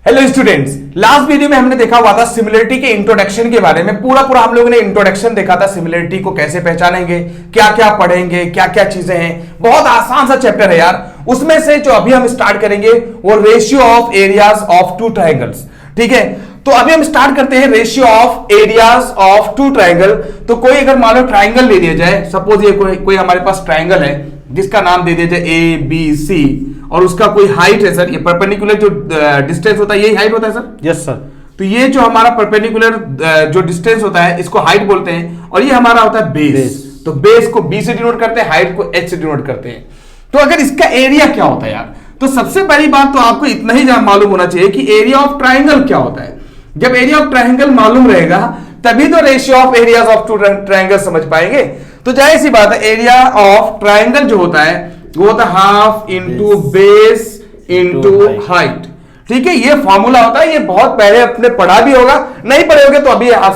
Hello students, last video में हमने देखा हुआ था सिमिलरिटी के इंट्रोडक्शन के बारे में। पूरा हम लोगों ने इंट्रोडक्शन देखा था, सिमिलरिटी को कैसे पहचानेंगे, क्या क्या पढ़ेंगे, क्या क्या चीजें हैं। बहुत आसान सा चैप्टर है यार। उसमें से जो अभी हम स्टार्ट करेंगे वो ratio of areas of two triangles. ठीक है, तो अभी हम स्टार्ट करते हैं ratio of areas of two triangle. तो कोई अगर मान लो ट्राइंगल ले लिया जाए, सपोज ये कोई हमारे पास ट्राइंगल है जिसका नाम दे दिया जाए ए बी सी, और उसका कोई हाइट है सर, ये परपेंडिकुलर जो डिस्टेंस होता है यही हाइट होता है सर। Yes sir. तो ये जो हमारा परपेंडिकुलर जो डिस्टेंस होता है इसको हाइट बोलते हैं, और ये हमारा होता है बेस। तो बेस को बी से डिनोट करते हैं, हाइट को एच से डिनोट करते हैं। तो अगर इसका एरिया क्या होता है यार, तो सबसे पहली बात तो आपको इतना ही मालूम होना चाहिए कि एरिया ऑफ ट्राइंगल क्या होता है। जब एरिया ऑफ ट्राइंगल मालूम रहेगा तभी तो ratio of areas of two triangle समझ पाएंगे। तो जाहिर सी बात है, एरिया ऑफ ट्राइंगल जो होता है वो होता है half into base into height. ठीक है, ये फॉर्मूला होता है। ये बहुत पहले अपने पढ़ा भी होगा, नहीं पढ़े होगे तो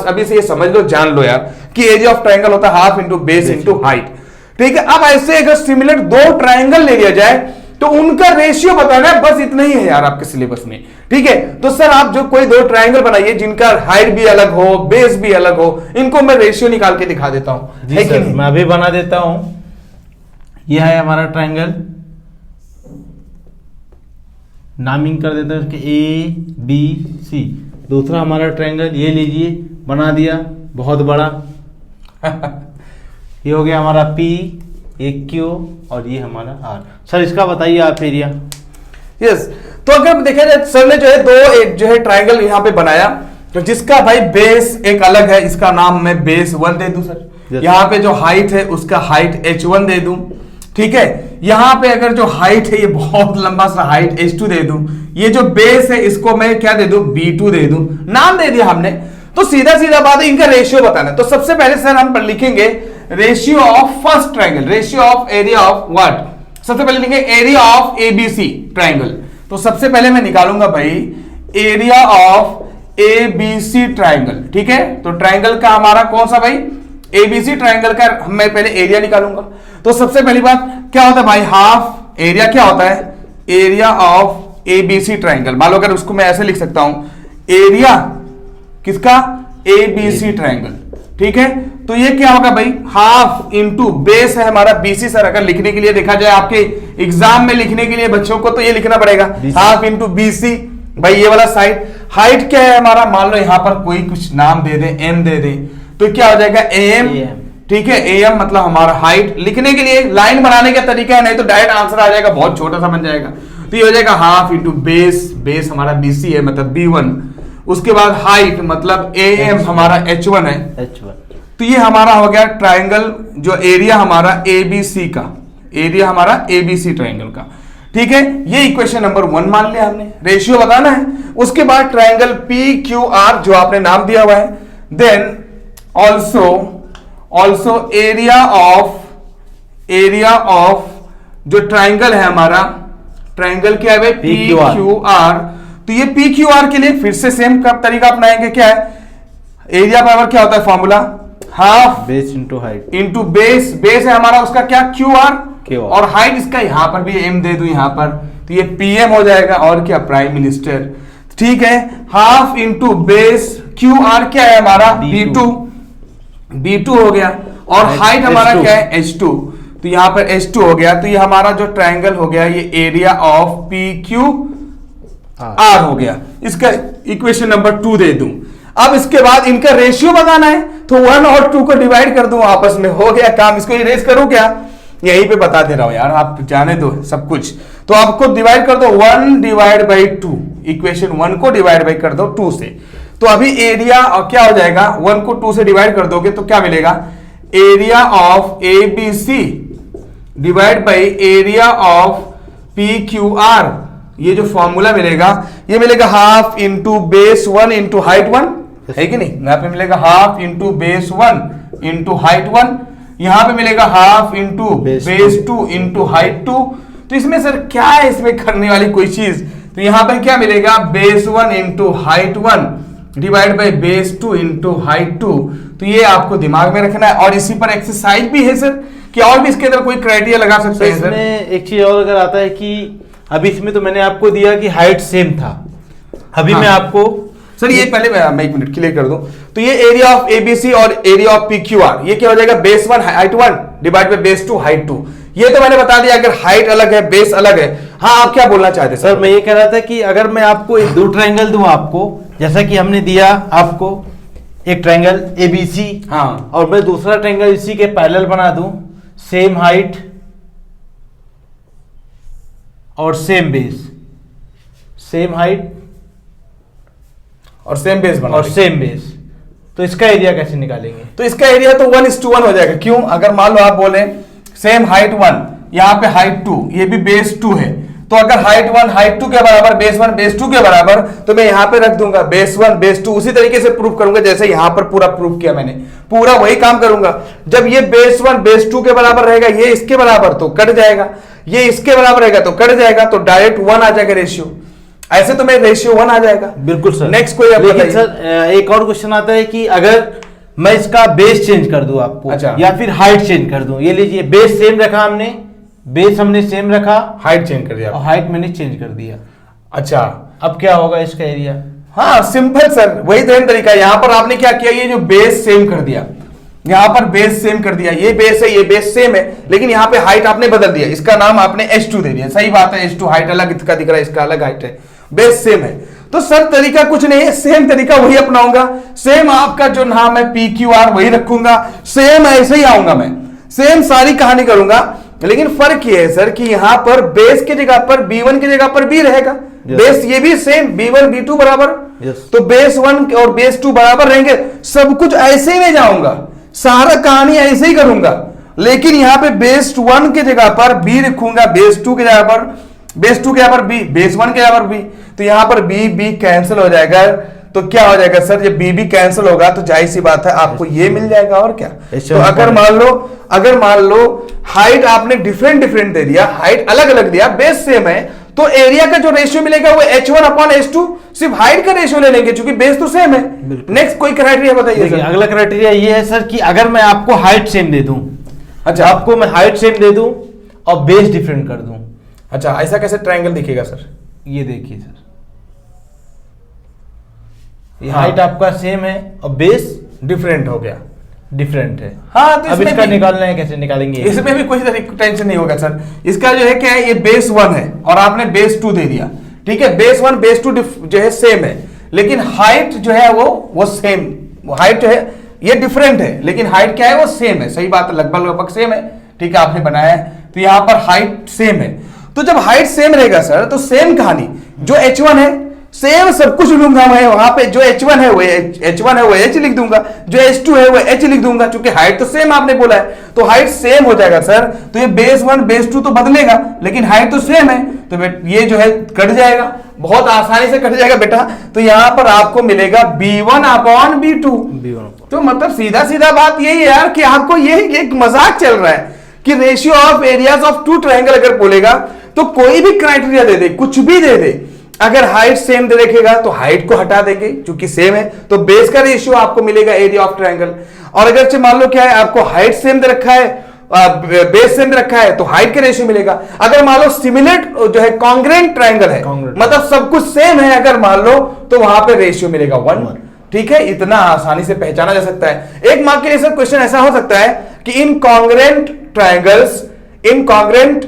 अभी से ये समझ लो, जान लो यार कि एरिया ऑफ ट्राइंगल होता है half into base into height. ठीक है, अब ऐसे अगर सिमिलर दो ट्राइंगल ले लिया जाए तो उनका रेशियो बताना है, बस इतना ही है यार आपके सिलेबस में। ठीक है, तो सर आप जो कोई दो ट्राइंगल बनाइए जिनका हाइट भी अलग हो, बेस भी अलग हो, इनको मैं रेशियो निकाल के दिखा देता हूं। जी सर, मैं अभी बना देता हूं। यह है हमारा ट्राइंगल, नामिंग कर देते हैं उसके ए बी सी। दूसरा हमारा ट्राइंगल ये लीजिए, बना दिया बहुत बड़ा। ये हो गया हमारा पी, एक क्यू, और ये हमारा आर। सर इसका बताइए आप एरिया। यस, तो अगर देखा जाए सर ने जो है एक जो है ट्राइंगल यहाँ पे बनाया, तो जिसका भाई बेस एक अलग है, इसका नाम मैं बेस 1 दे दूं सर। यहाँ पे जो हाइट है उसका हाइट h1 दे दूं। ठीक है, यहाँ पे अगर जो हाइट है ये बहुत लंबा सा हाइट h2 दे दूं। ये जो बेस है इसको मैं क्या दे दूं, b2 दे दूं। नाम दे दिया हमने। तो सीधा सीधा बात है, इनका रेशियो बताना। तो सबसे पहले सर हम लिखेंगे ratio of first triangle, ratio of area of what. सबसे पहले लिखेंगे एरिया ऑफ एबीसी ट्राइंगल। तो सबसे पहले मैं निकालूंगा भाई एरिया ऑफ एबीसी ट्राइंगल। ठीक है, तो ट्राइंगल का हमारा कौन सा भाई, एबीसी ट्राइंगल का मैं पहले एरिया निकालूंगा। तो सबसे पहली बात क्या होता है भाई, हाफ एरिया क्या होता है, एरिया ऑफ एबीसी ट्राइंगल। मान लो अगर उसको मैं ऐसे लिख सकता हूं, एरिया किसका, एबीसी ट्राइंगल। ठीक है, तो ये क्या होगा भाई, हाफ इंटू बेस है हमारा बीसी। सर अगर लिखने के लिए देखा जाए आपके एग्जाम में लिखने के लिए बच्चों को तो ये लिखना पड़ेगा हाफ इंटू बीसी। भाई ये वाला साइड, हाइट क्या है हमारा, मान लो यहां पर कोई कुछ नाम दे दे, एम दे दे, तो क्या हो जाएगा एम। ठीक है, एम मतलब हमारा हाइट। लिखने के लिए लाइन बनाने का तरीका है, नहीं तो डायरेक्ट आंसर आ जाएगा, बहुत छोटा सा बन जाएगा। तो ये हो जाएगा हाफ इंटू बेस, बेस हमारा बीसी है मतलब b1। उसके बाद हाइट मतलब एम हमारा h1 है, h1। तो ये हमारा हो गया ट्राइंगल, जो एरिया हमारा एबीसी का, एरिया हमारा एबीसी ट्राइंगल का। ठीक है, ये इक्वेशन नंबर 1 मान लिया हमने, रेशियो बताना है। उसके बाद ट्राइंगल पी क्यू आर जो आपने नाम दिया हुआ है, देन ऑल्सो एरिया ऑफ जो ट्राइंगल है हमारा, ट्राइंगल क्या है भाई, पी क्यू आर। तो ये पी क्यू आर के लिए फिर से सेम तरीका अपनाएंगे। क्या है, एरिया बराबर क्या होता है formula, half base into height into base. Base है हमारा उसका क्या, क्यू आर, और हाइट इसका यहां पर भी एम दे दूं यहां पर, तो ये पीएम हो जाएगा, और क्या, प्राइम मिनिस्टर। ठीक है, half into base, Q R क्या है हमारा B2 हो गया, और हाइट हमारा क्या है H2। तो यहां पर H2 हो गया। तो ये हमारा जो ट्राइंगल हो गया ये एरिया ऑफ PQ R हो गया। इसका इक्वेशन नंबर 2 दे दूं। अब इसके बाद इनका रेशियो बताना है, तो 1 और 2 को डिवाइड कर दूं आपस में, हो गया काम। इसको इरेज करूं क्या, यहीं पे बता दे रहा हूं यार, आप जाने दो सब कुछ। तो आपको डिवाइड कर दो 1 डिवाइड बाई 2, इक्वेशन 1 को डिवाइड बाई कर दो 2 से। तो अभी एरिया क्या हो जाएगा, 1 को 2 से डिवाइड कर दोगे तो क्या मिलेगा, area of ABC divide by area of PQR। ये जो फॉर्मूला मिलेगा ये मिलेगा half into base 1 into height 1, है कि नहीं। यहां पे मिलेगा half into base 1 into height 1, यहां पे मिलेगा half into base 2 into height 2। तो इसमें सर क्या है इसमें करने वाली कोई चीज, तो यहां पर क्या मिलेगा, base 1 into height 1 divide by base 2 into height 2। तो ये आपको दिमाग में रखना है, और इसी पर एक्सरसाइज भी है सर, कि और भी इसके अंदर कोई क्राइटेरिया लगा सकते हैं सर। इसमें एक चीज और अगर आता है कि अब इसमें तो मैंने आपको दिया कि हाइट सेम था, अभी हाँ। मैं आपको सर ये पहले मैं 1 मिनट क्लियर कर दूं, तो ये एरिया ऑफ एबीसी और एरिया ऑफ पीक्यूआर ये क्या हो जाएगा, base 1 height 1 divide by base 2 height 2। ये तो मैंने बता दिया, अगर हाइट अलग है बेस अलग है। हाँ आप क्या बोलना चाहते सर, मैं ये कह रहा था कि अगर मैं आपको एक 2 ट्रायंगल दूं आपको, जैसा कि हमने दिया आपको एक ट्रायंगल एबीसी, हाँ और मैं दूसरा ट्रायंगल इसी के पैरेलल बना दूं, सेम हाइट और सेम बेस, सेम हाइट और सेम बेस बना और सेम बेस, तो इसका एरिया कैसे निकालेंगे? तो इसका एरिया तो 1:1 हो जाएगा। क्यों? अगर मान लो आप बोले सेम हाइट 1, यहाँ पे हाइट 2, ये भी बेस 2 है, तो अगर हाइट 1 हाइट 2 के बराबर, बेस 1 बेस 2 के बराबर, तो मैं यहाँ पे रख दूंगा बेस 1 बेस 2, उसी तरीके से प्रूफ करूंगा जैसे यहाँ पर पूरा प्रूफ किया मैंने, पूरा वही काम करूंगा। जब ये बेस 1 बेस 2 के बराबर रहेगा, ये इसके बराबर तो कट जाएगा, ये इसके बराबर रहेगा तो कट जाएगा, तो डायरेक्ट 1 आ जाएगा रेशियो। ऐसे तो मेरा रेशियो 1 आ जाएगा। बिल्कुल सर। नेक्स्ट कोई आप लेकिन बताइए। सर एक और क्वेश्चन आता है कि अगर मैं इसका बेस चेंज कर दूं आपको, अच्छा। या फिर हाइट चेंज कर दूं, ये लीजिए बेस सेम रखा हमने, बेस हमने सेम रखा, हाइट चेंज कर दिया और हाइट मैंने चेंज कर दिया, अच्छा अब क्या होगा इसका एरिया? हाँ सिंपल सर, वही तो तरीका है। यहां पर आपने क्या किया, ये जो बेस सेम कर दिया, यहां पर बेस सेम कर दिया, ये बेस है ये बेस सेम है, लेकिन यहां पे हाइट आपने बदल दिया, इसका नाम आपने H2 दे दिया। सही बात है, H2 हाइट अलग इसका दिख रहा है, इसका अलग हाइट है, बेस सेम है। तो सर तरीका कुछ नहीं है, सेम तरीका वही अपनाऊंगा, सेम आपका जो नाम है PQR वही रखूंगा, सेम ऐसे ही आऊंगा मैं, सेम सारी कहानी करूंगा। लेकिन फर्क ये है सर कि यहां पर बेस की जगह पर B1 की जगह पर B रहेगा, बेस ये भी सेम B1 B2 बराबर, तो बेस 1 और बेस 2 बराबर रहेंगे। सब कुछ ऐसे ही में जाऊंगा, सारा कहानी ऐसे ही करूंगा, लेकिन यहां पे बेस 1 की जगह पर B रखूंगा, बेस 2 की जगह पर, बेस 2 के जगह पर B, बेस 1 के जगह पर B, तो यहां पर B कैंसिल हो जाएगा। तो क्या हो जाएगा सर, जब B कैंसिल होगा तो जाहिर सी बात है आपको ये मिल जाएगा, और क्या। तो अगर मान लो हाइट आपने डिफरेंट दे दिया, हाइट अलग अलग दिया, बेस सेम है, तो एरिया का जो रेशियो मिलेगा वो H1/H2, सिर्फ हाइट का रेशियो ले लेंगे क्योंकि बेस तो सेम है। नेक्स्ट कोई क्राइटेरिया बताइए सर। अगला क्राइटेरिया ये है सर कि अगर मैं आपको हाइट सेम दे दूं, अच्छा आपको मैं हाइट सेम दे दूं और बेस डिफरेंट कर दूं, अच्छा ऐसा कैसे ट्रायंगल दिखेगा सर? ये देखिए सर, ये हाइट आपका सेम है और बेस डिफरेंट हो गया, डिफरेंट है। हाँ, तो अब इसका निकालना है, कैसे निकालेंगे? इसमें भी कोई टेंशन नहीं होगा सर। इसका जो है क्या है, ये बेस 1 है और आपने बेस 2 दे दिया, ठीक है। बेस 1 बेस 2 जो है सेम है, लेकिन हाइट जो है वो सेम, हाइट जो है ये डिफरेंट है, लेकिन हाइट क्या है वो सेम है। सही बात है, लगभग सेम है, ठीक है, आपने बनाया है, तो यहां पर हाइट सेम है। तो जब हाइट सेम रहेगा सर, तो सेम कहानी, जो H1 है सेम सब कुछ लूंगा मैं, वहां पे जो H1 है वो H लिख दूंगा, जो H2 है वो H लिख दूंगा, क्योंकि हाइट तो सेम आपने बोला है, तो हाइट सेम हो जाएगा सर। तो ये बेस 1 बेस 2 तो बदलेगा, लेकिन हाइट तो सेम है, तो ये जो है कट जाएगा, बहुत आसानी से कट जाएगा बेटा। तो यहां पर आपको मिलेगा B1/B2। तो मतलब सीधा सीधा बात यही है यार कि आपको ये एक मजाक चल रहा है कि ratio of areas of 2 triangle अगर बोलेगा तो कोई भी क्राइटेरिया दे दे, कुछ भी दे दे, अगर हाइट सेम दे रखेगा तो हाइट को हटा देंगे क्योंकि सेम है, तो बेस का रेशियो आपको मिलेगा एरिया ऑफ ट्रायंगल। और अगर मान लो क्या है, आपको हाइट सेम दे रखा है, बेस सेम दे रखा है, तो हाइट का रेशियो मिलेगा। अगर मान लो सिमिलर जो है कॉन्ग्रेंट ट्रायंगल है, मतलब सब कुछ सेम है, अगर मान लो तो वहां पे रेशियो मिलेगा 1। ठीक है, इतना आसानी से पहचाना जा सकता है। एक मार्क के लिए सर क्वेश्चन ऐसा हो सकता है कि इनकॉन्ग्रेंट ट्रायंगल्स, इनकॉन्ग्रेंट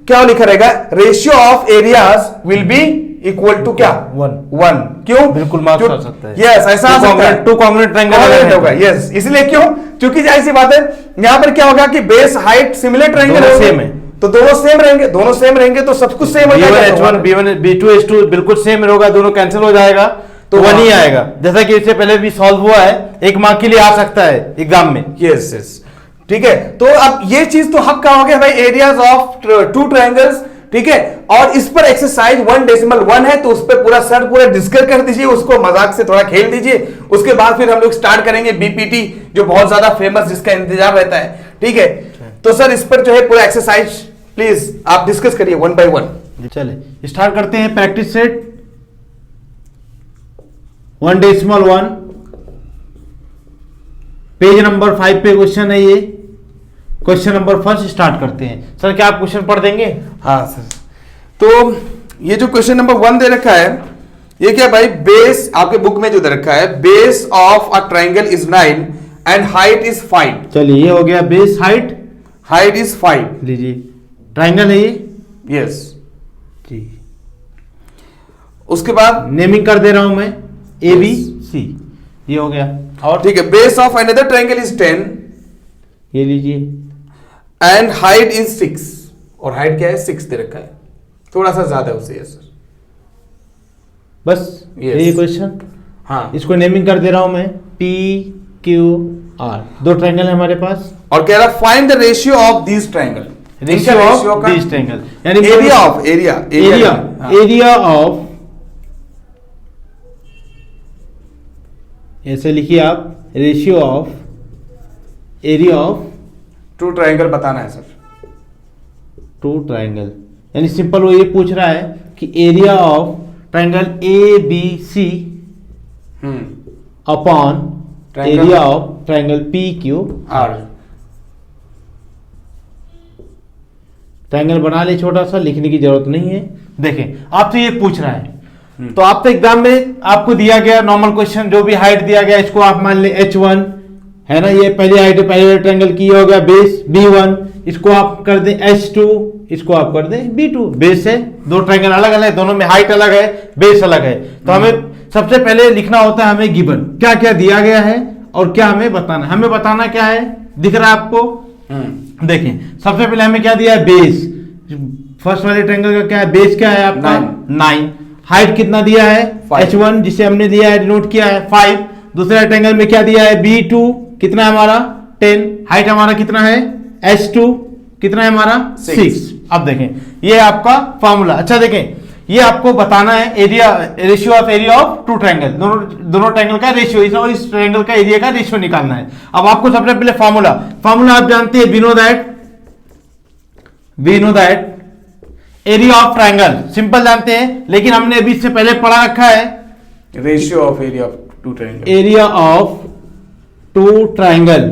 क्या लिखा रहेगा, ratio of areas will be equal to क्या, 1। क्यों? बिल्कुल मार्क्स आ सकता है। यस, ऐसा आ सकता है, 2 कॉन्ग्रेंट ट्रायंगल होगा। यस, इसलिए क्यों? क्योंकि जाहिर सी बात है यहां पर क्या होगा कि base height similar triangle same है, तो दोनों सेम रहेंगे, दोनों सेम रहेंगे तो सब कुछ सेम हो जाएगा। B1 B1 B2 H2 बिल्कुल सेम होगा, दोनों कैंसिल हो जाएगा, तो 1 ही आएगा, जैसा कि इससे पहले भी सॉल्व हुआ है, एक मार्क के लिए आ सकता है एग्जाम में। यस यस, ठीक है। तो अब ये चीज तो हक का हो गया भाई, एरियाज ऑफ 2 ट्रायंगल्स, ठीक है। और इस पर एक्सरसाइज 1.1 है, तो उस पर पूरा सर पूरा डिस्कस कर दीजिए, उसको मजाक से थोड़ा खेल दीजिए। उसके बाद फिर हम लोग स्टार्ट करेंगे बीपीटी, जो बहुत ज्यादा फेमस, जिसका इंतजार रहता है, ठीक है। तो सर इस पर जो है पूरा एक्सरसाइज प्लीज आप डिस्कस करिए 1 by 1। चलिए स्टार्ट करते हैं प्रैक्टिस सेट 1.1 पेज नंबर 5 पे क्वेश्चन है। ये क्वेश्चन नंबर 1 स्टार्ट करते हैं। सर क्या आप क्वेश्चन पढ़ देंगे? हाँ सर, तो ये जो क्वेश्चन नंबर 1 दे रखा है, ये क्या भाई, बेस आपके बुक में जो दे रखा है, base of a triangle is 9 and height is 5। चलिए ये हो गया बेस, हाइट इज 5। लीजिए ट्राइंगल है ये। यस। जी, उसके बाद नेमिंग कर दे रहा हूं मैं, ए बी सी, ये हो गया। और ठीक है, base of another triangle is 10 ये लीजिए, एंड हाइट इज 6। और हाइट क्या है, 6 दे रखा है, थोड़ा सा ज्यादा है उससे। यस सर, बस Yes. ये क्वेश्चन। हाँ। इसको नेमिंग कर दे रहा हूं मैं, पी क्यू आर, दो ट्राइंगल है हमारे पास। और कह रहा find the ratio of this triangle, ratio of this triangle, यानी एरिया ऑफ एरिया ऑफ, ऐसे लिखिए आप, ratio of area of two triangle बताना है सर। टू ट्राइंगल, यानी सिंपल वो ये पूछ रहा है कि area of triangle A B C upon Triangle- area of triangle P Q R. Triangle बना ले छोटा सा, लिखने की जरूरत नहीं है। देखें आपसे ये पूछ रहा है, तो आप तो एग्जाम में आपको दिया गया नॉर्मल क्वेश्चन, जो भी हाइट दिया गया इसको आप मान ले h1 है ना, ये पहली हाइट है पहले ट्राइंगल की, हो गया बेस b1, इसको आप कर दें h2, इसको आप कर दें b2। बेस है, दो ट्राइंगल अलग अलग है, दोनों में हाइट अलग है, बेस अलग है। तो हमें सबसे पहले लिखना होता है हमें गिवन, क्या क्या दिया गया है और क्या हमें बताना है। हमें बताना क्या है, दिख रहा है आपको, देखें सबसे पहले हमें क्या दिया है, बेस। फर्स्ट वाले ट्रायंगल का क्या है, बेस क्या है आपका 9। हाइट कितना दिया है, h1 जिसे हमने दिया है, डिनोट किया है 5। दूसरे ट्रायंगल में क्या दिया है, b2 कितना है हमारा 10। हाइट हमारा कितना है, h2 कितना है हमारा 6। अब देखें ये आपका फॉर्मूला। अच्छा देखें, ये आपको बताना है area, ratio of area of two triangle, दोनों ट्रायंगल का रेशियो, और इस ट्रायंगल का एरिया का रेशियो निकालना है। अब आपको सबसे पहले फॉर्मूला आप जानते हैं, we know that area of triangle, simple जानते हैं, लेकिन हमने अभी इससे पहले पढ़ा रखा है ratio of area of two triangle. Area of two triangle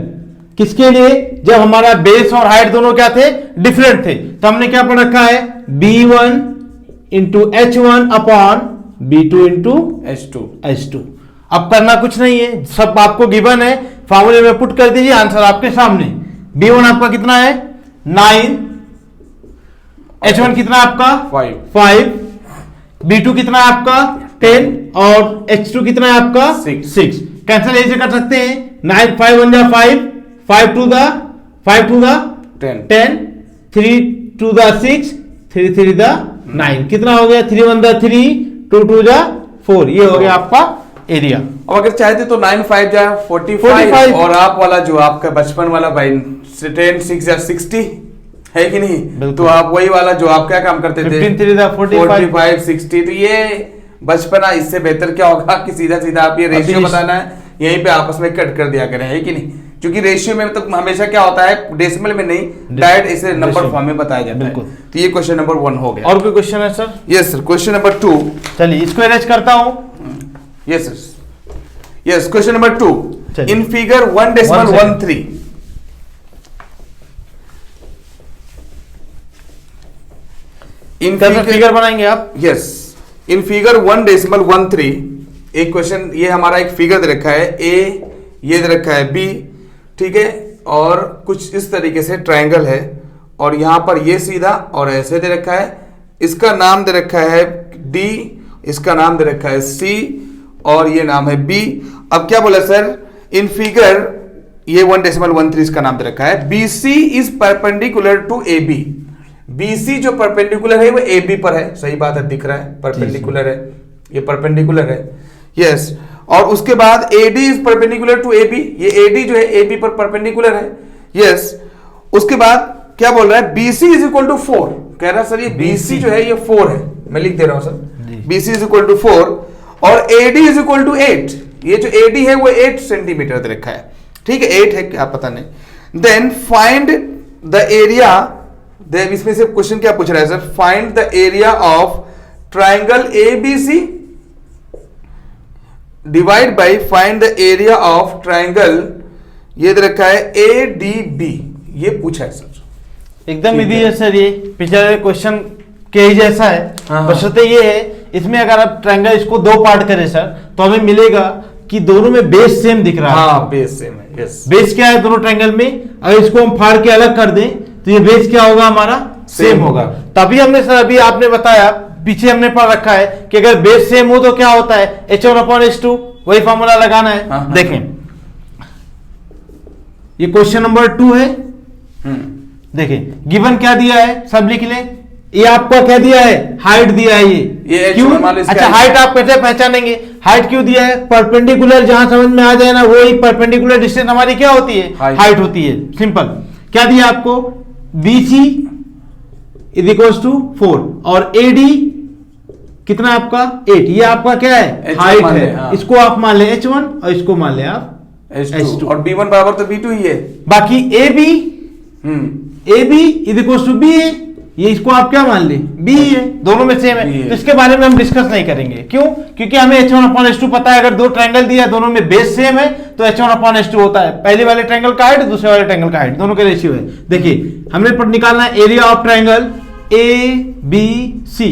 किसके लिए, जब हमारा बेस और हाइट दोनों क्या थे, डिफरेंट थे। तो हमने क्या पढ़ रखा है, b1 into h1 upon b2 into h2। अब करना कुछ नहीं है, सब आपको गिवन है, फॉर्मूले में पुट कर दीजिए, आंसर आपके सामने। b1 आपका कितना है 9, h1 कितना आपका 5, b2 कितना है आपका 10 और h2 कितना है आपका 6। कैंसिल ऐसे कर सकते हैं, 9 5 1 जा 5, 5 2 दा 10, 3 2 दा 6, 3 3 दा 9, कितना हो गया 3 1 दा 3, 2 2 जा 4। ये हो गया आपका एरिया। और अगर चाहते तो 9 5 जा 45, और आप वाला जो आपका बचपन वाला भाई 10 6 जा 60 है कि नहीं, तो आप वही वाला जो आप क्या काम करते थे 15 3 दा 45 60। तो ये बचपना, इससे बेहतर क्या होगा कि सीधा सीधा आप ये रेशियो बताना है, यहीं पे आपस में कट कर दिया करें, है कि नहीं। क्योंकि रेशियो में तो हमेशा क्या होता है, डेसिमल में नहीं, डायरेक्ट इसे नंबर फॉर्म में बताया जाता है। तो ये क्वेश्चन नंबर 1 हो गया। और कोई क्वेश्चन है sir? Yes sir, question number 2। चलिए इसको अरेंज करता हूं। Yes sir, yes question number 2 in figure 1.13 in figure बनाएंगे आप। यस, इन फिगर 1.13 एक क्वेश्चन, ये हमारा एक फिगर दे रखा है ए, ये दे रखा है बी, ठीक है, और कुछ इस तरीके से ट्रायंगल है, और यहां पर ये सीधा और ऐसे दे रखा है, इसका नाम दे रखा है डी, इसका नाम दे रखा है सी, और ये नाम है बी। अब क्या बोला सर, इन फिगर ये 1.13 इसका नाम दे रखा है, B C is perpendicular to A B. BC जो परपेंडिकुलर है वो AB पर है, सही बात है, दिख रहा है परपेंडिकुलर है, ये परपेंडिकुलर है। यस, और उसके बाद AD is perpendicular to AB, ये AD जो है AB पर परपेंडिकुलर है। यस, उसके बाद क्या बोल रहा है, BC इज इक्वल टू 4, कह रहा है सर ये BC जो है ये 4 है, मैं लिख दे रहा हूं sir, BC is equal to 4, और AD इज इक्वल टू 8। ये जो AD है वो 8 सेंटीमीटर दे रखा है, ठीक है, 8 है क्या पता नहीं। देन फाइंड द एरिया, इसमें से क्वेश्चन क्या पूछ रहा है sir, find the area of triangle ABC divide by find the area of triangle, ये दे रखा है ADB, ये पूछा है सर। एकदम इजी है सर, ये पिछले क्वेश्चन के ही जैसा है। बशर्ते ये है इसमें अगर आप ट्रायंगल इसको दो पार्ट करें सर, तो हमें मिलेगा कि दोनों में बेस सेम दिख रहा है। हाँ, बेस सेम है, यस। बेस क्या है दोनों ट्रायंगल में? अगर इसको हम फाड़ के अलग कर दें तो ये बेस क्या होगा हमारा? सेम होगा। तभी हमने सर अभी आपने बताया, पीछे हमने पढ़ रखा है कि अगर बेस सेम हो तो क्या होता है? H1/H2, वही फॉर्मूला लगाना है। हाँ, देखें, ये क्वेश्चन नंबर 2 है। देखें गिवन क्या दिया है, सब लिख लें। ये आपको क्या दिया है? हाइट दिया है। ये क्यों? अच्छा, हाइट आप कैसे पहचानेंगे? हाइट क्यों दिया है? परपेंडिकुलर, जहां समझ में आ जाए ना, वही परपेंडिकुलर डिस्टेंस हमारी क्या होती है? हाइट होती है। सिंपल। क्या दिया आपको? BC इज इक्वल्स टू 4 और AD कितना आपका? 8। ये आपका क्या है? हाइट है। हाँ। इसको आप मान ले H1 और इसको मान ले आप H2 और B1 बराबर तो B2 ही है। बाकी AB is equals to BA, ये इसको आप क्या मान ले? B है। दोनों में सेम है, तो इसके बारे में हम डिस्कस नहीं करेंगे। क्यों? क्योंकि हमें H1/H2 पता है। अगर दो ट्रायंगल दिया, दोनों में बेस सेम है, तो H1/H2 होता है। पहले वाले ट्रायंगल का हाइट, दूसरे वाले ट्रायंगल का हाइट, दोनों का रेशियो है। देखिए, हमने निकालना है area of triangle ABC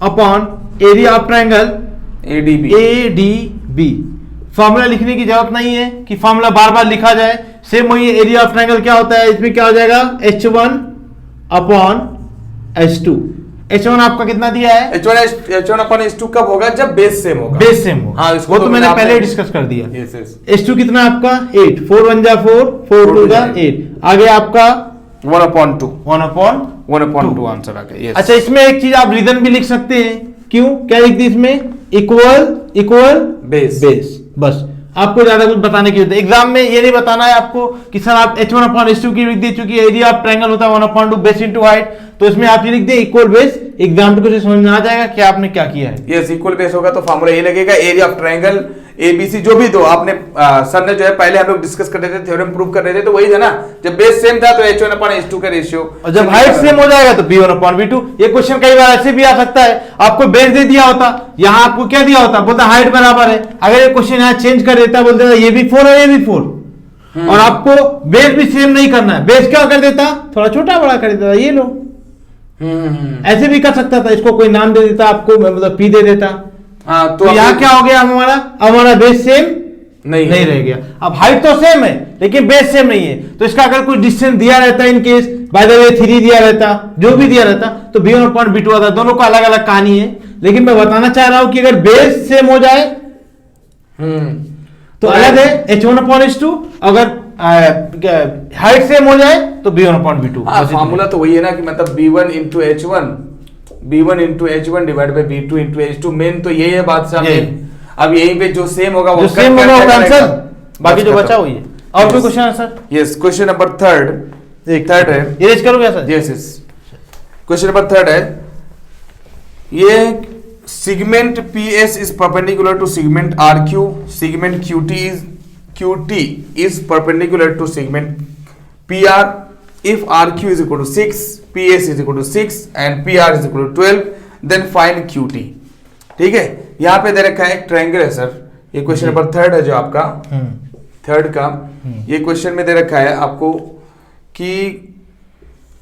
upon area of triangle ADB। Formula लिखने की जरूरत नहीं है कि फॉर्मूला बार बार लिखा जाए। सेम वही एरिया ऑफ ट्रायंगल क्या होता है, इसमें क्या हो जाएगा? H1/H2। H1 आपका कितना दिया है? H1/H2 कब होगा? जब बेस सेम होगा। बेस सेम होगा। हाँ, वो तो मैंने पहले डिस्कस कर दिया। yes, yes। H2 कितना आपका? 8। 4 1 जा 4, 4 2 जा 8। आगे आपका 1/2 आंसर आ गया। अच्छा, इसमें एक चीज आप रीजन भी लिख सकते हैं। क्यों? क्या लिख दी इसमें? Equal base. बस, आपको ज्यादा कुछ बताने की जरूरत है। एग्जाम में ये नहीं बताना है आपको कि सर आप H1/H2 की लिख दी, चूंकि एरिया ऑफ ट्रायंगल होता है 1/2 बेस इंटू हाइट, तो इसमें आप ये लिख दे इक्वल बेस। एग्जाम को समझ में आ जाएगा कि आपने क्या किया है। यस, इक्वल बेस होगा तो फॉर्मूला ये लगेगा, एरिया ऑफ ट्रायंगल ABC जो भी दो आपने सर ने जो है पहले हम लोग डिस्कस कर रहे थे, थ्योरम प्रूव कर रहे थे, तो वही था ना, जब बेस सेम था तो H1/H2 का रेशियो, और जब हाइट सेम हो जाएगा तो B1/B2। ये क्वेश्चन कई बार ऐसे भी आ सकता है, आपको बेस दे दिया होता, यहाँ आपको क्या दिया होता, बोलता हाइट बराबर है। अगर ये क्वेश्चन यहाँ चेंज कर देता, बोलता ये भी 4 है, ये भी 4, और आपको बेस भी सेम नहीं करना है, बेस क्या कर देता? थोड़ा छोटा बड़ा कर देता, ये लो। ऐसे भी कर सकता था, इसको कोई नाम दे देता आपको, मतलब P दे देता। हाँ, तो यहाँ क्या हो गया? हमारा बेस सेम नहीं रह गया। अब हाइट तो सेम है लेकिन बेस सेम नहीं है, तो इसका अगर कुछ डिस्टेंस दिया रहता है, in case by the way 3 दिया रहता, जो भी दिया रहता, तो B1/B2 आता। दोनों को अलग अलग कहानी है, लेकिन मैं बताना चाह रहा हूं कि अगर बेस सेम हो जाए तो अलग है H1/H2, अगर हाइट सेम हो जाए तो B1/B2। फॉर्मूला तो वही है ना, कि मतलब B1 into H1 divide by B2 into H2। Main तो यही है बादशाह। अब यहीं पे जो सेम होगा वो कैंसिल, बाकी जो बचा हुई है। और कोई क्वेश्चन है sir? Yes, question number third है। ये रेज करोगे sir? Yes. Question number third है, ये segment PS is perpendicular to segment RQ, segment QT is perpendicular to segment PR if RQ is equal to 6, PS is equal to 6 and PR is equal to 12, then find QT। ठीक है, यहाँ पे दे रखा है एक triangle है sir. ये question number third है जो आपका थर्ड का। ये क्वेश्चन में दे रखा है आपको कि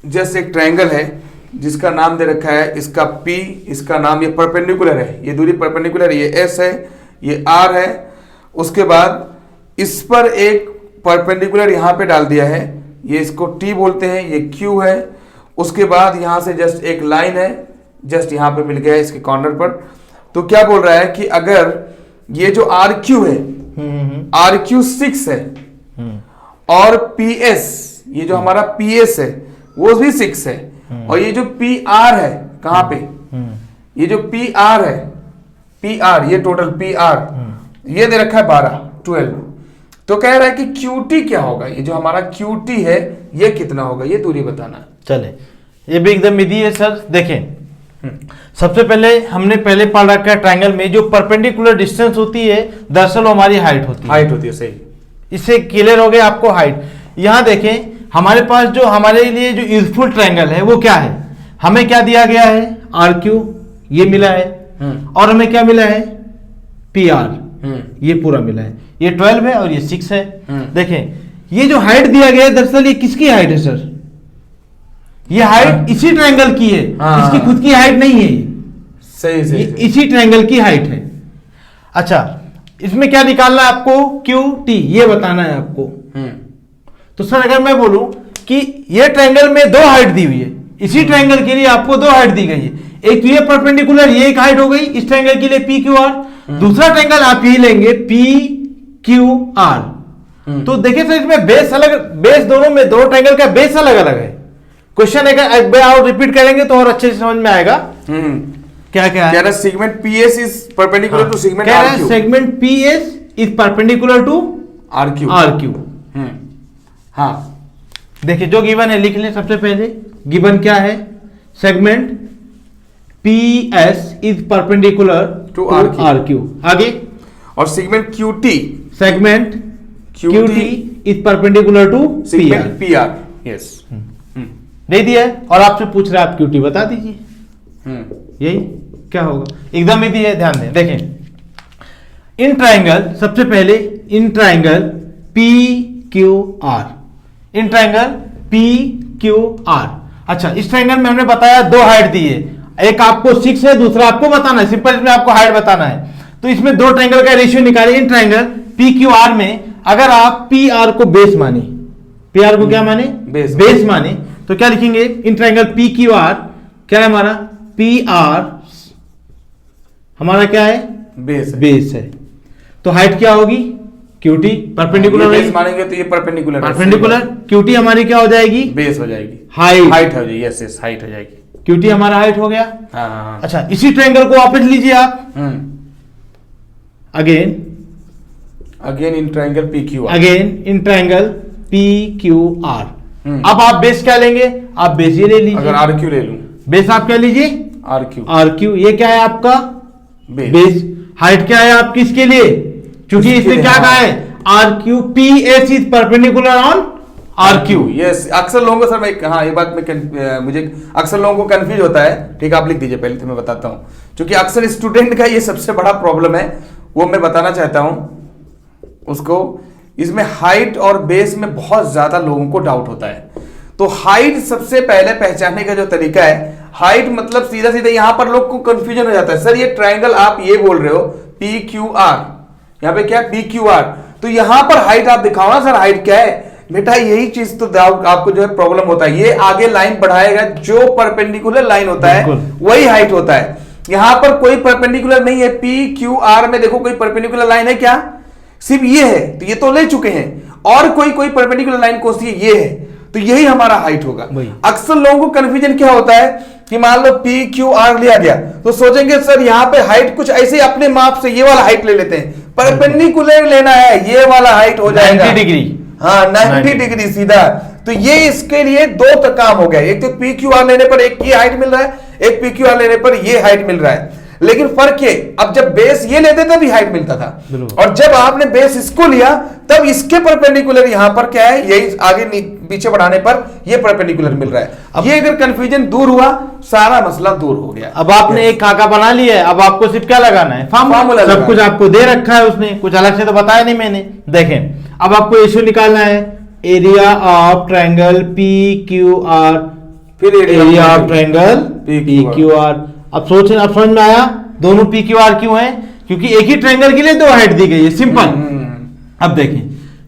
जैसे एक ट्रायंगल है जिसका नाम दे रखा है, इसका P, इसका नाम, ये परपेंडिकुलर है, ये दूरी परपेंडिकुलर, ये S है, ये R है। उसके बाद इस पर एक परपेंडिकुलर यहाँ पे डाल दिया है, ये इसको T बोलते हैं, ये Q है। उसके बाद यहाँ से जस्ट एक लाइन है, जस्ट यहाँ पे मिल गया है इसके कॉर्नर पर। तो क्या बोल रहा है कि अगर ये जो RQ है, RQ 6 है, और PS, ये जो हमारा PS है वो भी 6 है, और ये जो PR है कहाँ पे, ये जो PR है, PR ये टोटल PR ये दे रखा है 12। तो कह रहा है कि QT क्या होगा, ये जो हमारा QT है ये कितना होगा, ये दूरी बताना है। चले, ये भी एकदम इजी है सर। देखें, सबसे पहले हमने पहले पढ़ रखा है ट्रायंगल में जो परपेंडिकुलर डिस्टेंस होती है दरअसल हमारी हाइट होती है। सही, इससे क्लियर हो गया आपको हाइट। यहाँ देखें, हमारे पास जो हमारे लिए जो यूजफुल ट्रायंगल है वो क्या है, हमें क्या दिया गया है, RQ ये मिला है, और हमें क्या मिला है, PR ये पूरा मिला है, ये 12 है और ये 6 है। देखें, ये जो हाइट दिया गया है दरअसल ये किसकी हाइट है सर, ये हाइट इसी ट्रायंगल की है, इसकी खुद की हाइट नहीं है। सही सही, ये सही। इसी ट्रायंगल की हाइट है। अच्छा, इसमें क्या निकालना है आपको? क्यू टी, ये बताना है आपको। तो सर अगर मैं बोलूं कि ये ट्रायंगल में दो हाइट दी हुई है, इसी ट्रायंगल के लिए आपको दो हाइट दी गई है, एक तो ये परपेंडिकुलर, ये एक हाइट हो गई इस ट्रायंगल के लिए पी क्यू आर, दूसरा ट्रायंगल आप यही लेंगे पी क्यू आर। तो देखिए सर इसमें बेस अलग, बेस दोनों में, दो ट्रायंगल का बेस अलग अलग है। क्वेश्चन अगर आप रिपीट करेंगे तो और अच्छे से समझ में आएगा। क्या क्या है? Segment PS is perpendicular to segment क्या है? RQ. Segment PS is perpendicular to RQ. RQ. हाँ, देखिए जो गिवन है लिख लें सबसे पहले। गिवन क्या है? Segment P S is perpendicular to RQ. आगे, और segment QT, segment QT QT is perpendicular to segment PR. Yes. दे दिया है और आपसे पूछ रहा है आप क्यूटी बता दीजिए। यही क्या होगा? एकदम ही दिया है, ध्यान दें। देखें इन ट्रायंगल, सबसे पहले in triangle P Q are, in triangle P Q are. अच्छा, इस ट्रायंगल में हमने बताया दो हाइट दी है, एक आपको 6 है, दूसरा आपको बताना है, सिंपल इसमें आपको हाइट बताना है। तो इसमें दो ट्रायंगल का रेशियो निकाले। In triangle P Q are में अगर आप पी आर को बेस माने, पी आर को क्या माने? बेस माने, तो क्या लिखेंगे? In triangle P Q are क्या है हमारा? पी आर हमारा क्या है? बेस है। तो हाइट क्या होगी? क्यूटी परपेंडिकुलर बेस मानेंगे तो ये परपेंडिकुलर, परपेंडिकुलर। क्यूटी हमारी क्या हो जाएगी? बेस हो जाएगी, हाइट। हाइट हो जाएगी। यस यस, हाइट हो जाएगी। क्यूटी हमारा हाइट हो गया। हाँ। अच्छा, इसी ट्रायंगल को वापस लीजिए आप। Again in triangle P Q are, again in triangle P Q R. अब आप बेस क्या लेंगे? आप बेस ये ले लीजिए। अगर आर क्यू ले लूं, बेस आप क्या लीजिए? Are Q. आर क्यू, ये क्या है आपका? बेस। हाइट क्या है आपकी इसके लिए? क्योंकि इसके इसने लिए, क्या हाँ। कहा है? R Q P S is perpendicular on R Q. Yes, अक्सर लोगों को सर मैं, हाँ ये बात में मुझे अक्सर लोगों को कंफ्यूज होता है। ठीक है, आप लिख दीजिए पहले, तो मैं बताता हूँ, क्योंकि अक्सर स्टूडेंट का ये सबसे बड़ा प्रॉब्लम है, वो मैं बताना चाहता हूँ उसको। इसमें हाइट और बेस में बहुत ज्यादा लोगों को डाउट होता है। तो हाइट सबसे पहले पहचानने का जो तरीका है, हाइट मतलब सीधा सीधा यहां पर लोग को कंफ्यूजन हो जाता है, सर ये ट्रायंगल आप ये बोल रहे हो पी क्यू आर, यहां पे क्या पी क्यू आर, तो यहां पर हाइट आप दिखाओ ना सर, हाइट क्या है? बेटा यही चीज तो आपको जो है प्रॉब्लम होता है, ये आगे लाइन बढ़ाएगा, जो परपेंडिकुलर लाइन होता है वही हाइट होता है। यहां पर कोई परपेंडिकुलर नहीं है। पी क्यू आर में देखो कोई परपेंडिकुलर लाइन है क्या? सिर्फ ये है, तो ये तो ले चुके हैं। और कोई परपेंडिकुलर लाइन कौन सी है? ये है, तो यही हमारा हाइट होगा। अक्सर लोगों को कंफ्यूजन क्या होता है कि मान लो पी क्यू आर लिया गया, तो सोचेंगे सर यहाँ पे हाइट कुछ ऐसे अपने माप से ये वाला हाइट ले लेते हैं, परपेंडिकुलर लेना है, ये वाला हाइट हो जाएगा 90 डिग्री। हाँ 90 डिग्री सीधा। तो ये इसके लिए दो काम हो गया, एक तो पी क्यू आर लेने पर एक ये हाइट मिल रहा है, एक पी क्यू आर लेने पर ये हाइट मिल रहा है। लेकिन फर्क ये, अब जब बेस ये लेते तब ही हाइट मिलता था, और जब आपने बेस इसको लिया तब इसके परपेंडिकुलर यहां पर क्या है, यही आगे पीछे बढ़ाने पर ये परपेंडिकुलर मिल रहा है। अब ये अगर कंफ्यूजन दूर हुआ, सारा मसला दूर हो गया। अब आपने एक खाका बना लिया है, अब आपको सिर्फ क्या लगाना है? फार्मूला। सब कुछ आपको दे रखा है उसने, कुछ अलग से तो बताया नहीं मैंने। देखें अब आपको रेशियो निकालना है, area of triangle P Q R, फिर area of triangle P Q R. अब सोचें, अब समझ में आया दोनों पी क्यू आर क्यों है? क्योंकि एक ही ट्रायंगल के लिए दो हाइट दी गई है, सिंपल। अब देखें,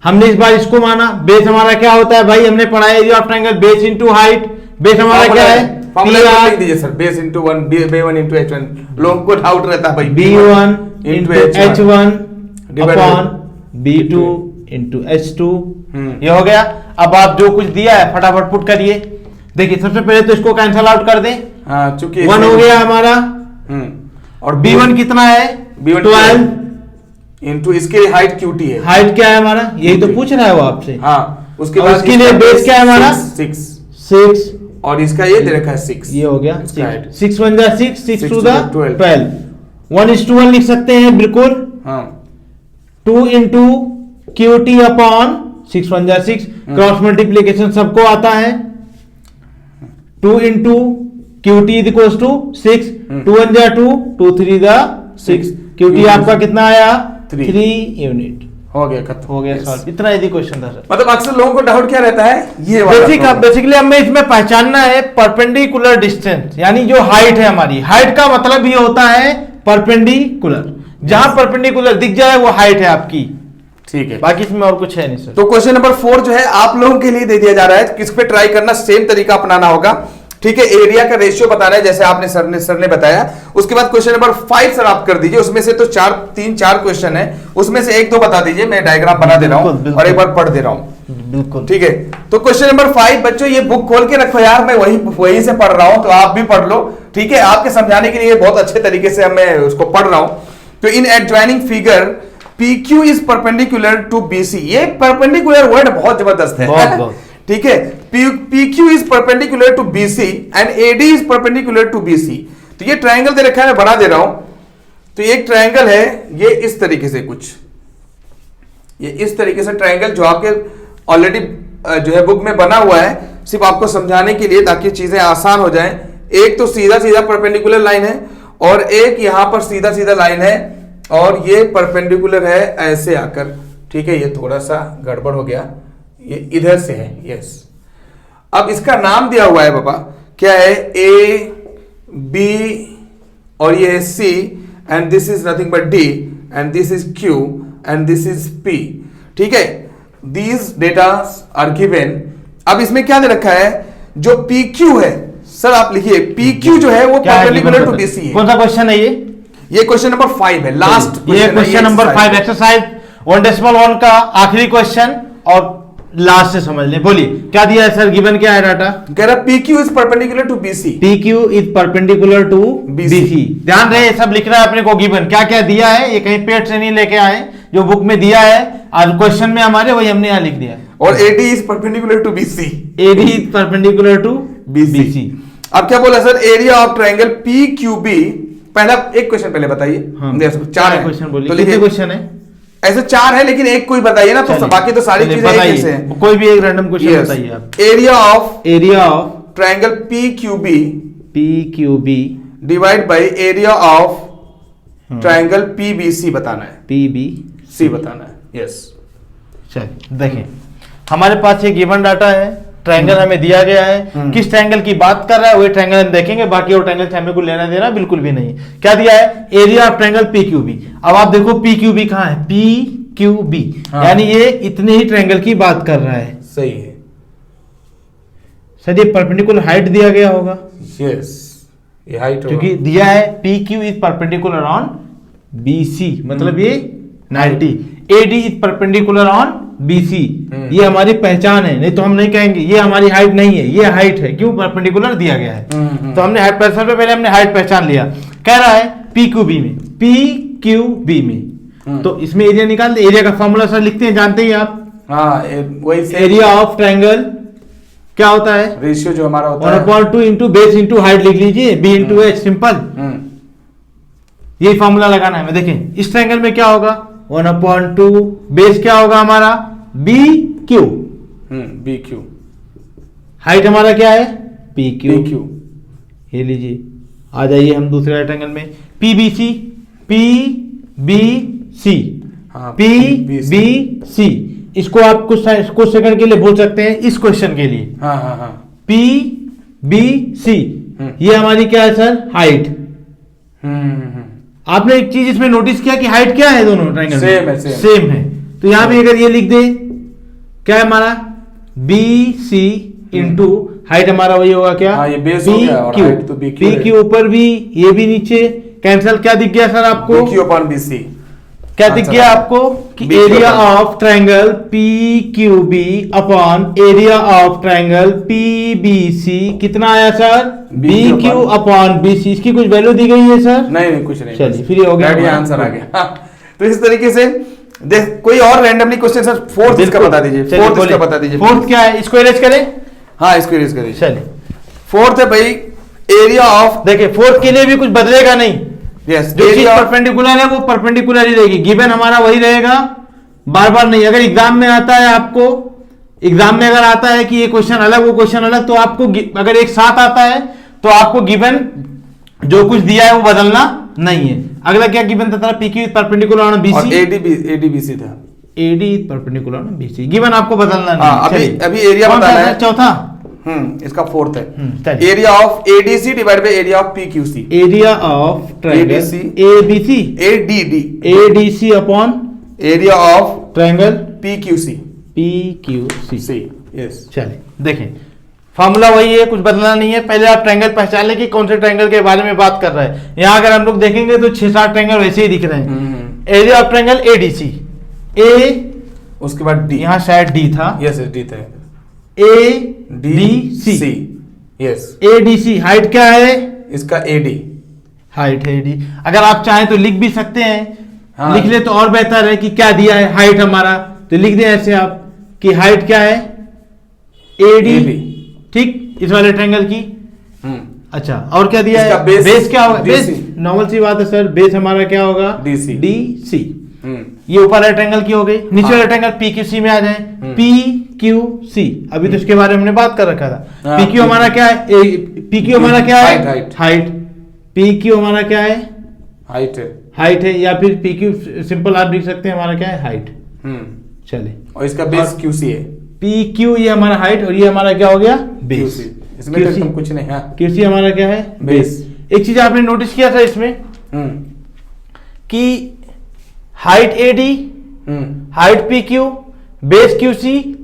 हमने इस बार इसको माना, बेस हमारा क्या होता है भाई? हमने पढ़ा area of triangle base into height. Base हमारा क्या है? फॉर्मूला लिख दीजिए sir, base into 1 b1 into h1। लोगों को डाउट रहता है भाई, b1 into h1 upon b2 into h2। ये हो गया। अब आप जो कुछ दिया है फटाफट पुट करिए। देखिए सबसे पहले तो इसको कैंसल आउट कर दें। हाँ, चूंकि 1 हो गया हमारा, और b1 कितना है? b1 12 इनटू इसके हाइट क्यूटी है। हाइट क्या है हमारा? यही तो पूछ रहा है वो आपसे। हाँ, उसके और बाद उसके लिए बेस क्या है हमारा? 6 और इसका ये दे रखा है 6। ये हो गया 6 1 जा 6 6 टू द 12 1:1 लिख सकते हैं बिल्कुल। हाँ, 2 इंटू क्यू टी अपॉन 6 1 जा 6, क्रॉस मल्टीप्लीकेशन सबको आता है। 2 into Q T is equal to 6, 2 1 जा 2, 2 3 जा 6। क्यू टी आपका कितना आया? 3 यूनिट। हो गया खत्म, हो गया सॉल्व। इतना इजी क्वेश्चन था सर। मतलब अक्सर लोगों को डाउट क्या रहता है, ये वाला बेसिकली हमें इसमें पहचानना है परपेंडिकुलर डिस्टेंस, यानी जो हाइट है हमारी, हाइट का मतलब ये होता है परपेंडिकुलर, जहां परपेंडिकुलर दिख जाए वो हाइट है आपकी। ठीक है, बाकी इसमें और कुछ है नहीं सर। तो क्वेश्चन नंबर 4 जो है आप लोगों के लिए दे दिया जा रहा है, किस पे ट्राई करना, सेम तरीका अपनाना होगा। ठीक है, एरिया का रेशियो बताना है जैसे आपने सर ने बताया। उसके बाद क्वेश्चन नंबर 5 सर आप कर दीजिए, उसमें से तो 3-4 क्वेश्चन है, उसमें से 1-2 बता दीजिए, मैं डायग्राम बना दे रहा हूं और एक बार पढ़ दे रहा हूं। बिल्कुल ठीक है, तो क्वेश्चन नंबर 5 बच्चों ये बुक खोल के रखो यार, मैं वही से पढ़ रहा हूं, तो आप भी पढ़ लो। ठीक है, आपके समझाने के लिए बहुत अच्छे तरीके से मैं उसको पढ़ रहा हूं। तो in adjoining figure PQ is perpendicular to BC, ये परपेंडिकुलर वर्ड बहुत जबरदस्त है, बहुत। ठीक है। PQ is perpendicular to BC and AD is perpendicular to BC। तो ये ट्रायंगल दे रखा है, मैं बना दे रहा हूं। तो एक ट्रायंगल है, ये इस तरीके से कुछ, ये इस तरीके से ट्रायंगल जो आपके ऑलरेडी जो है बुक में बना हुआ है, सिर्फ आपको समझाने के लिए ताकि चीजें आसान हो जाएं। एक तो सीधा सीधा परपेंडिकुलर लाइन है और एक यहां पर सीधा सीधा लाइन है और ये परपेंडिकुलर है ऐसे आकर। ठीक है, ये थोड़ा सा गड़बड़ हो गया, ये इधर से है, यस। अब इसका नाम दिया हुआ है बाबा, क्या है, A B और ये है C and this is nothing but D and this is Q and this is P। ठीक है, दीज डेटा आर गिवन। अब इसमें क्या दे रखा है, जो PQ है सर आप लिखिए, PQ जो है वो परपेंडिकुलर टू BC है। कौन सा क्वेश्चन है ये क्वेश्चन नंबर 5 है, लास्ट ये क्वेश्चन नंबर 5 एक्सरसाइज 1.1 का आखिरी क्वेश्चन और लास्ट से समझ ले। बोलिए क्या दिया है सर, गिवन क्या है डाटा? कह रहा PQ is perpendicular to BC। PQ is perpendicular to BC। ध्यान रहे सब लिख रहा है अपने को, गिवन क्या क्या दिया है, ये कहीं पेट से नहीं लेके आए, जो बुक में दिया है आज क्वेश्चन में हमारे वही हमने यहाँ लिख दिया। और AD is perpendicular to BC। AD is perpendicular to BC। अब क्या बोला sir, area of triangle PQB। पहला एक क्वेश्चन पहले बताइए। हाँ, 4 क्वेश्चन बोलिए, तो कितने क्वेश्न है? ऐसे 4 है लेकिन एक कोई बताइए ना, तो बाकी तो सारी चीजें एक ही से हैं। कोई भी एक रैंडम क्वेश्चन बताइए आप। Area of triangle PQB divide by area of triangle PBC बताना है। PBC बताना है, यस। चलिए देखें, हमारे पास ये गिवन डाटा है, ट्रायंगल हमें दिया गया है, किस ट्रायंगल की बात कर रहा है वही ट्रायंगल हम देखेंगे, बाकी और ट्रायंगल से हमें को लेना देना बिल्कुल भी नहीं। क्या दिया है, एरिया ऑफ ट्रायंगल PQB। अब आप देखो PQB कहां है, PQB यानी ये इतने ही ट्रायंगल की बात कर रहा है। सही है सर, ये परपेंडिकुलर हाइट दिया गया होगा, यस, ये हाइट क्योंकि दिया है PQ is perpendicular on BC, मतलब ये 90। AD is perpendicular on BC, ये हमारी पहचान है, नहीं तो हम नहीं कहेंगे ये हमारी हाइट नहीं है, ये हाइट है, क्यों, परपेंडिकुलर दिया गया है। तो हमने हाइट पहचान, पहले हमने हाइट पहचान लिया। कह रहा है PQB में, तो इसमें एरिया निकाल दे। एरिया का फॉर्मूला सर लिखते हैं, जानते ही आप। हाँ, वही एरिया ऑफ ट्रायंगल क्या होता है, रेशियो जो हमारा होता है 1/2 इंटू बेस इंटू हाइट लिख लीजिए, B इंटू H, सिंपल। यही फॉर्मूला लगाना है। देखें इस ट्रायंगल में क्या होगा, 1/2 बेस क्या होगा हमारा BQ, BQ, हाइट हमारा क्या है PQ। ये लीजिए, आ जाइए हम दूसरे ट्रायंगल में PBC, हाँ, PBC इसको आप कुछ सेकंड के लिए बोल सकते हैं इस क्वेश्चन के लिए। हाँ। PBC ये हमारी क्या है सर, हाइट। आपने एक चीज इसमें नोटिस किया कि हाइट क्या है दोनों ट्रायंगल में, सेम है। तो यहां भी अगर ये लिख दे, क्या है हमारा BC इंटू हाइट हमारा वही होगा क्या, हाँ, ये बेस हो गया और हाइट तो BQ ऊपर भी, ये भी नीचे कैंसिल। क्या दिख गया सर आपको, BQ/BC। क्या दिख गया आपको कि area of triangle PQB upon area of triangle PBC कितना आया सर, BQ अपॉन BC। इसकी कुछ वैल्यू दी गई है सर? नहीं, कुछ नहीं। चलिए फिर ये हो गया, आंसर आ गया। तो इस तरीके से देख, कोई और रैंडमली क्वेश्चन सर, फोर्थ इसका बता दीजिए। फोर्थ क्या है, इसको इरेज करें। हाँ, इसको इरेज करें। चलिए फोर्थ है भाई एरिया ऑफ, देखिए फोर्थ के लिए भी कुछ बदलेगा नहीं, यस, जो चीज परपेंडिकुलर है वो परपेंडिकुलर ही रहेगी, गिवन हमारा वही रहेगा, बार बार नहीं। अगर एग्जाम में आता है, आपको एग्जाम में अगर आता है कि ये क्वेश्चन अलग वो क्वेश्चन अलग, तो आपको अगर एक साथ आता है तो आपको गिवन जो कुछ दिया है वो बदलना नहीं है। अगला क्या गिवन था, PQ perpendicular on BC, ADBC था। AD परपेंडिकुलर ना BC, गिवन आपको बदलना नहीं। हाँ, अभी एरिया कौन सा बताना है? है। चौथा इसका फोर्थ है। चलिए। Area of ADC divide by area of PQC। Area of triangle ADC ABC ADD ADC upon area of triangle PQC। PQC। Yes, चलिए देखें, फॉर्मूला वही है, कुछ बदलना नहीं है। पहले आप ट्रायंगल पहचान लें कि कौन से ट्रायंगल के बारे में बात कर रहे हैं। यहाँ अगर हम लोग देखेंगे तो 6-7 ट्रायंगल वैसे ही दिख रहे हैं। Area of triangle ADC, A उसके बाद D। यहाँ शायद D था, यस, D था। ADC यस, ADC हाइट क्या है? इसका AD हाइट है AD। अगर आप चाहें तो लिख भी सकते हैं, हाँ। लिख ले तो और बेहतर है कि क्या दिया है हाइट हमारा, तो लिख दें ऐसे आप कि हाइट क्या है? AD, ठीक, इस वाले ट्रायंगल की। अच्छा, और क्या दिया इसका है? बेस क्या होगा? DC। बेस नॉर्मल सी बात है सर, बेस हमारा क्या होगा? DC। DC। ये ऊपर वाले ट्रायंगल की हो गई। नीचे वाले ट्रायंगल PQC में आ जाए। PQC अभी तो इसके बारे में हमने बात कर रखा था। PQ हमारा क्या है? PQ हमारा क्या है? हाइट। PQ हमारा क्या है? हाइट है, या फिर PQ सिंपल आप लिख सकते हैं, हमारा क्या है? हाइट। चले, और इसका बेस QC है। PQ ये हमारा हाइट, और ये हमारा क्या हो गया? बेस। इसमें तो एकदम कुछ नहीं है। QC हमारा क्या है? बेस। एक चीज आपने नोटिस किया था इसमें कि height AD, height PQ, base QC,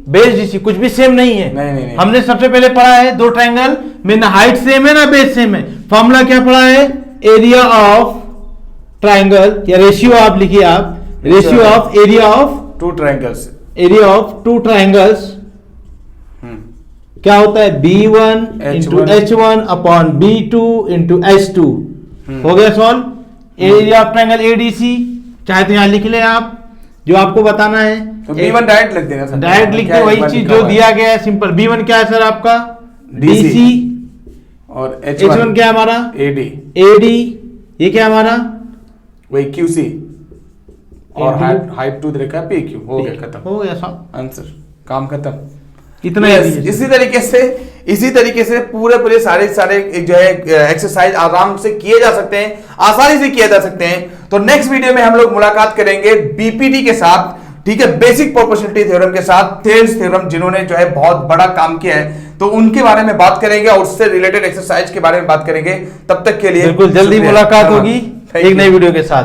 base DC कुछ भी सेम नहीं है। नहीं। हमने सबसे पहले पढ़ा है दो ट्रायंगल में ना हाइट सेम है ना बेस सेम है। फॉर्मूला क्या पढ़ा है? एरिया ऑफ ट्रायंगल, या रेशियो आप लिखिए, आप ratio of area of two triangles. Area of two triangles क्या होता है? B1 into H1 upon B2 into H2। हो गया solve. Area of triangle ADC चाहे तो यहाँ लिख ले आप, जो आपको बताना है। तो B1 डायरेक्ट लिख देना सर, डायरेक्ट लिख दे, वही चीज जो दिया गया है सिंपल। B1 क्या है सर आपका? DC। और H1 क्या है हमारा? AD। ये क्या है हमारा? वही QC। और हाइट 2 देखा है PQ। हो गया, खत्म हो गया सॉल्व, आंसर, काम खत्म। इतना yes, इसी तरीके से पूरे सारे जो है एक्सरसाइज आराम से किए जा सकते हैं, आसानी से किए जा सकते हैं। तो नेक्स्ट वीडियो में हम लोग मुलाकात करेंगे बीपीटी के साथ, ठीक है, बेसिक प्रोपोर्शनलिटी थ्योरम के साथ, थेल्स थ्योरम जिन्होंने जो है बहुत बड़ा काम किया है, तो उनके बारे में बात करेंगे और उससे रिलेटेड एक्सरसाइज के बारे में बात करेंगे। तब तक के लिए बिल्कुल जल्दी मुलाकात होगी एक नई वीडियो के साथ।